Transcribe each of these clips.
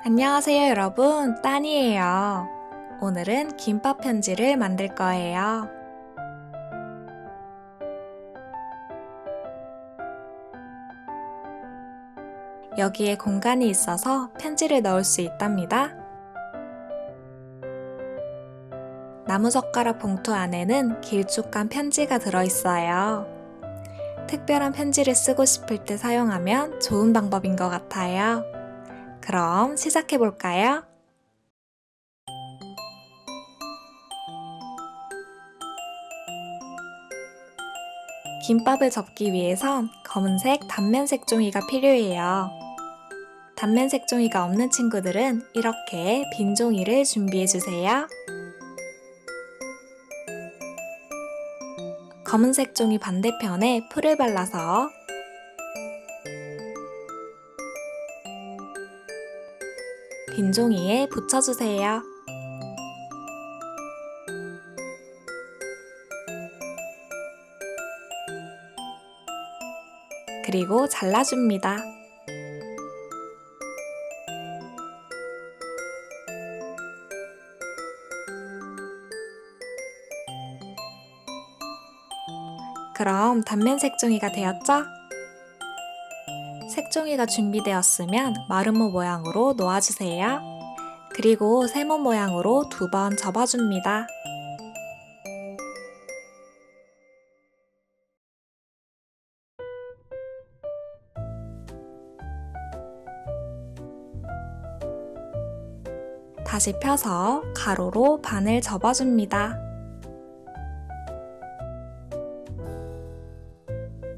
안녕하세요, 여러분. 따니예요. 오늘은 김밥 편지를 만들 거예요. 여기에 공간이 있어서 편지를 넣을 수 있답니다. 나무젓가락 봉투 안에는 길쭉한 편지가 들어있어요. 특별한 편지를 쓰고 싶을 때 사용하면 좋은 방법인 것 같아요. 그럼 시작해 볼까요? 김밥을 접기 위해선 검은색 단면색 종이가 필요해요. 단면색 종이가 없는 친구들은 이렇게 빈 종이를 준비해 주세요. 검은색 종이 반대편에 풀을 발라서 빈 종이에 붙여주세요. 그리고 잘라줍니다. 그럼 단면색 종이가 되었죠? 색종이가 준비되었으면 마름모 모양으로 놓아주세요. 그리고 세모 모양으로 2번 접어줍니다. 다시 펴서 가로로 반을 접어줍니다.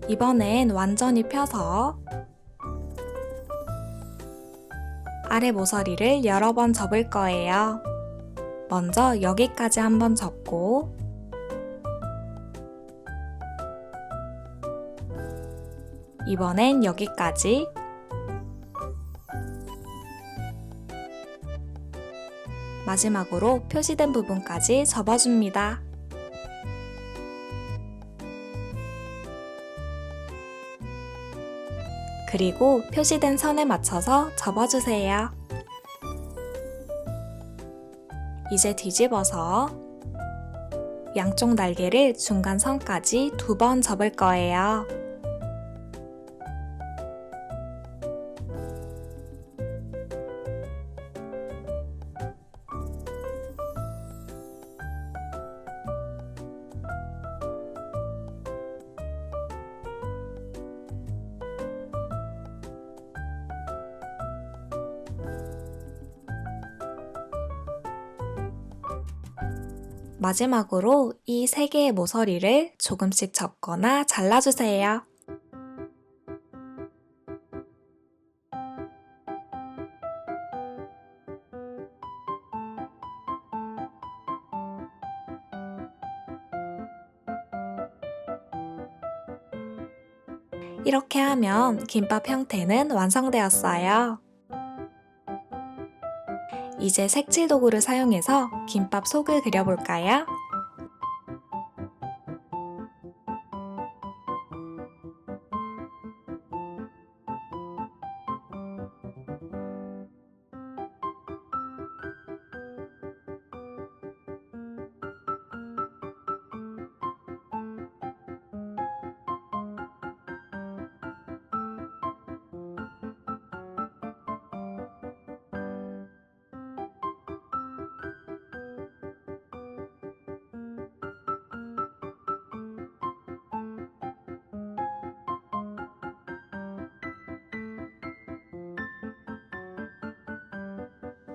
이번엔 완전히 펴서 아래 모서리를 여러 번 접을 거예요. 먼저 여기까지 한번 접고 이번엔 여기까지 마지막으로 표시된 부분까지 접어줍니다. 그리고 표시된 선에 맞춰서 접어주세요. 이제 뒤집어서 양쪽 날개를 중간 선까지 2번 접을 거예요. 마지막으로 이 3개의 모서리를 조금씩 접거나 잘라주세요. 이렇게 하면 김밥 형태는 완성되었어요. 이제 색칠 도구를 사용해서 김밥 속을 그려볼까요?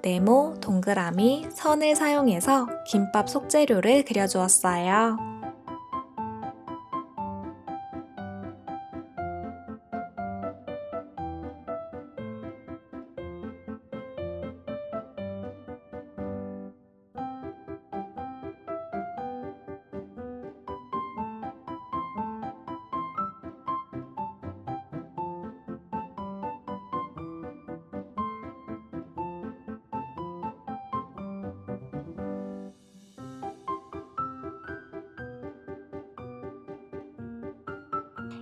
네모, 동그라미, 선을 사용해서 김밥 속재료를 그려주었어요.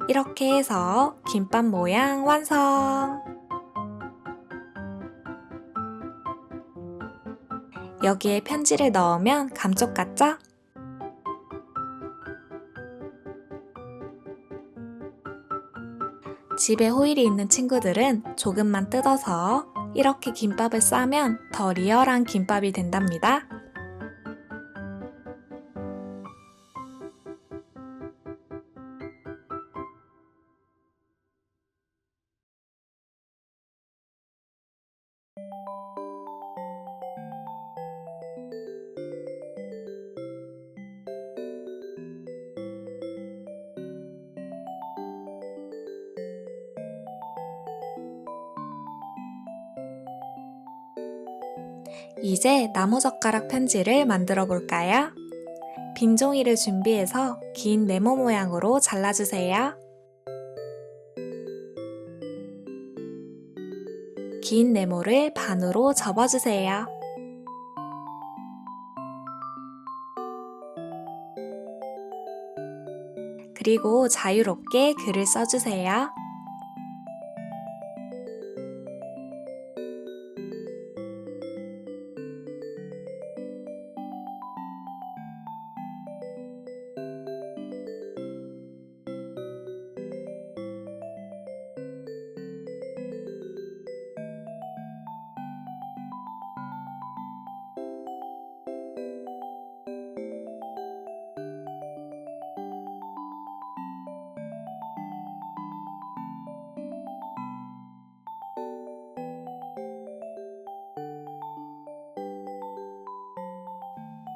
이렇게 해서 김밥 모양 완성! 여기에 편지를 넣으면 감쪽 같죠? 집에 호일이 있는 친구들은 조금만 뜯어서 이렇게 김밥을 싸면 더 리얼한 김밥이 된답니다. 이제 나무젓가락 편지를 만들어 볼까요? 빈 종이를 준비해서 긴 네모 모양으로 잘라주세요. 긴 네모를 반으로 접어주세요. 그리고 자유롭게 글을 써주세요.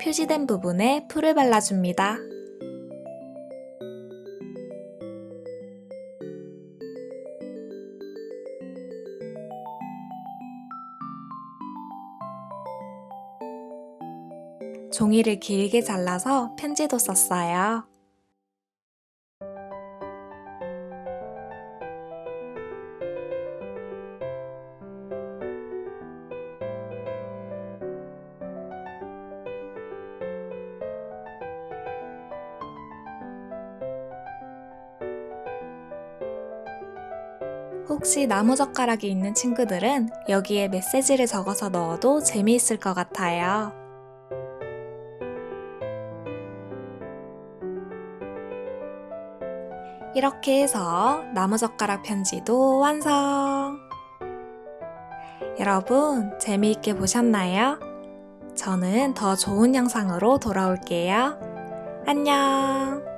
표시된 부분에 풀을 발라줍니다. 종이를 길게 잘라서 편지도 썼어요. 혹시 나무젓가락이 있는 친구들은 여기에 메시지를 적어서 넣어도 재미있을 것 같아요. 이렇게 해서 나무젓가락 편지도 완성! 여러분, 재미있게 보셨나요? 저는 더 좋은 영상으로 돌아올게요. 안녕!